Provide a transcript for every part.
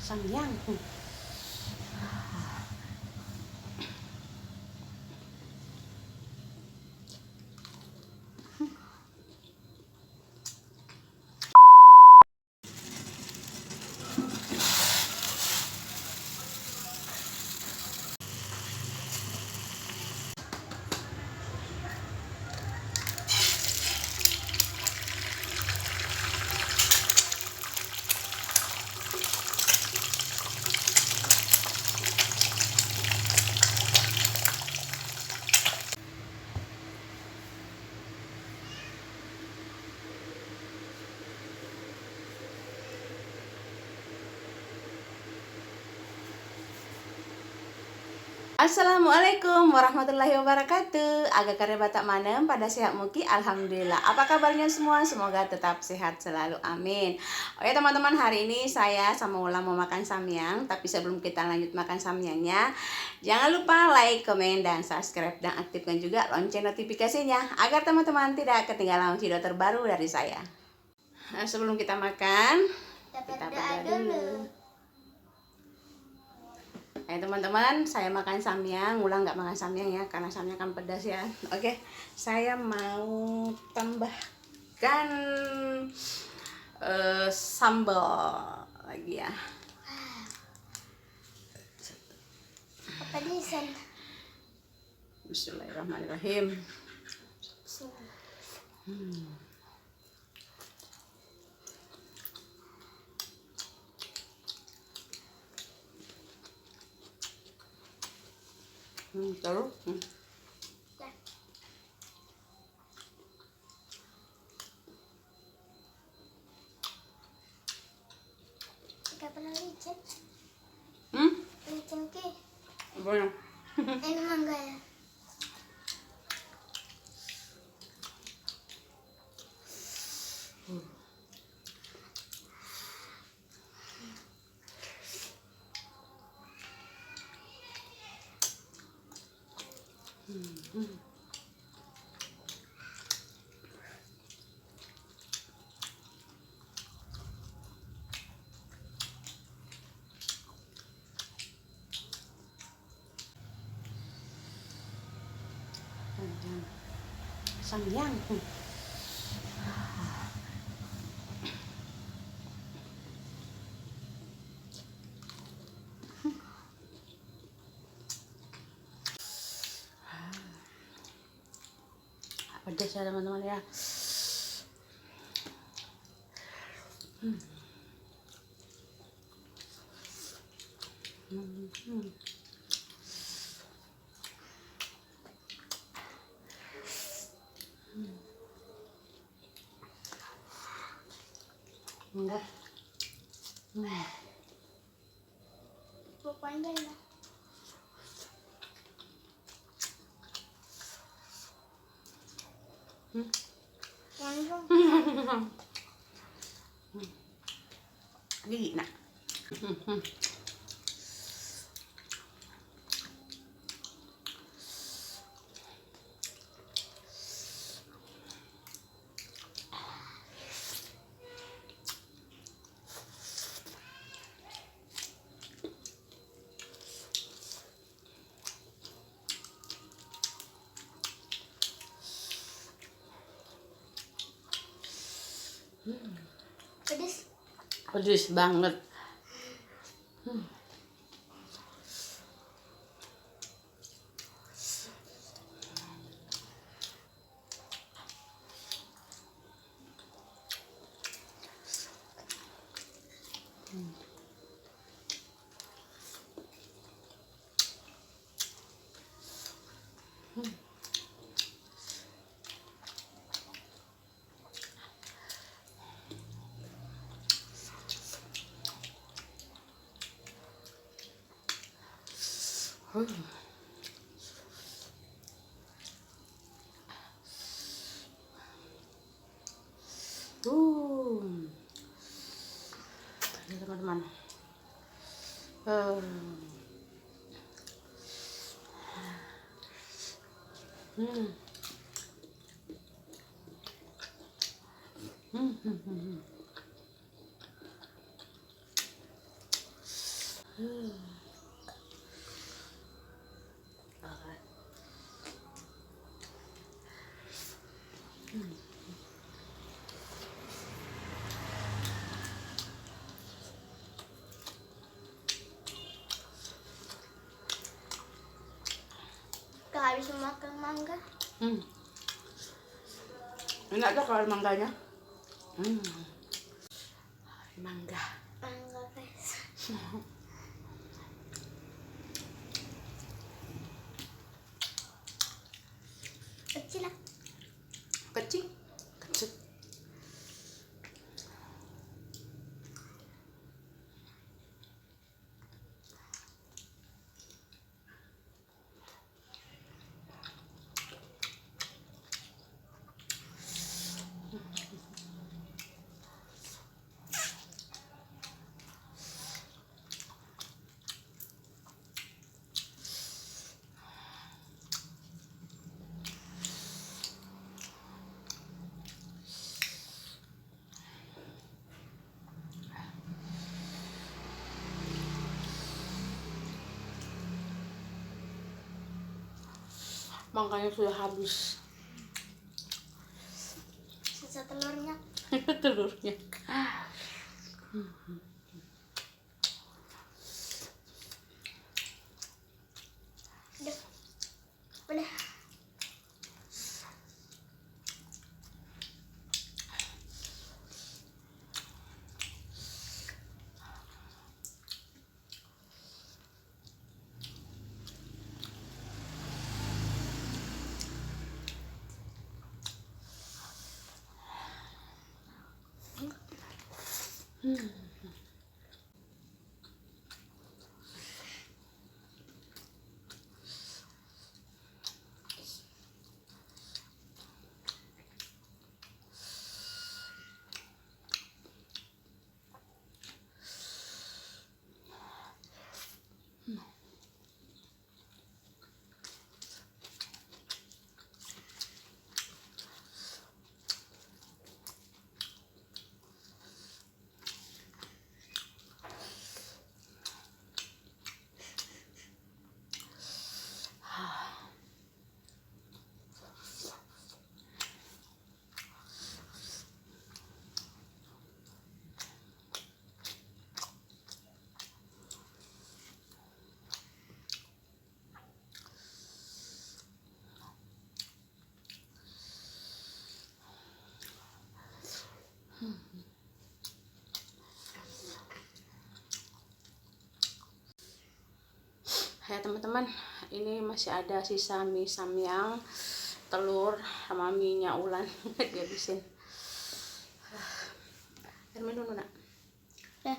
Samyang. Assalamualaikum warahmatullahi wabarakatuh. Agak karya batak manem pada sehat muki. Alhamdulillah. Apa kabarnya semua? Semoga tetap sehat selalu. Amin. Oke teman-teman, hari ini saya sama Ula mau makan samyang. Tapi sebelum kita lanjut makan samyangnya, jangan lupa like, komen, dan subscribe. Dan aktifkan juga lonceng notifikasinya agar teman-teman tidak ketinggalan video terbaru dari saya. Nah, sebelum kita makan, kita berdoa dulu. Teman-teman, saya makan samyang, Ulang nggak makan samyang ya, karena samyang kan pedas ya. Oke, saya mau tambahkan sambal lagi ya. Apa desain? Bismillahirrahmanirrahim. Terus Ya. Tidak pernah licin. Licin ke? Bueno. Ini mangga ya. Samyang. Pedas ya teman-teman ya. Enggak. Pokoknya ya. Langsung. Gigi nak. Pedes. Pedes banget. Ini teman-teman. Kak habis makan mangga. Enak tuh kalau mangganya. Mangga. Mangga guys. Kecil lah. Kecil. Kecil. Mangganya sudah habis. Sisa telurnya. Telurnya. Udah. Udah. Ya teman-teman, ini masih ada sisa mie samyang, telur sama mie-nya Ulan dihabisin. Air minum dulu nak. Udah.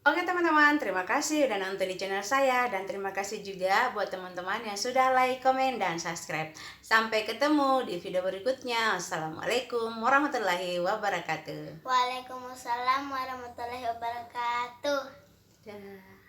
Oke teman-teman, terima kasih udah nonton di channel saya. Dan terima kasih juga buat teman-teman yang sudah like, komen, dan subscribe. Sampai ketemu di video berikutnya. Assalamualaikum warahmatullahi wabarakatuh. Waalaikumsalam warahmatullahi wabarakatuh. Dah.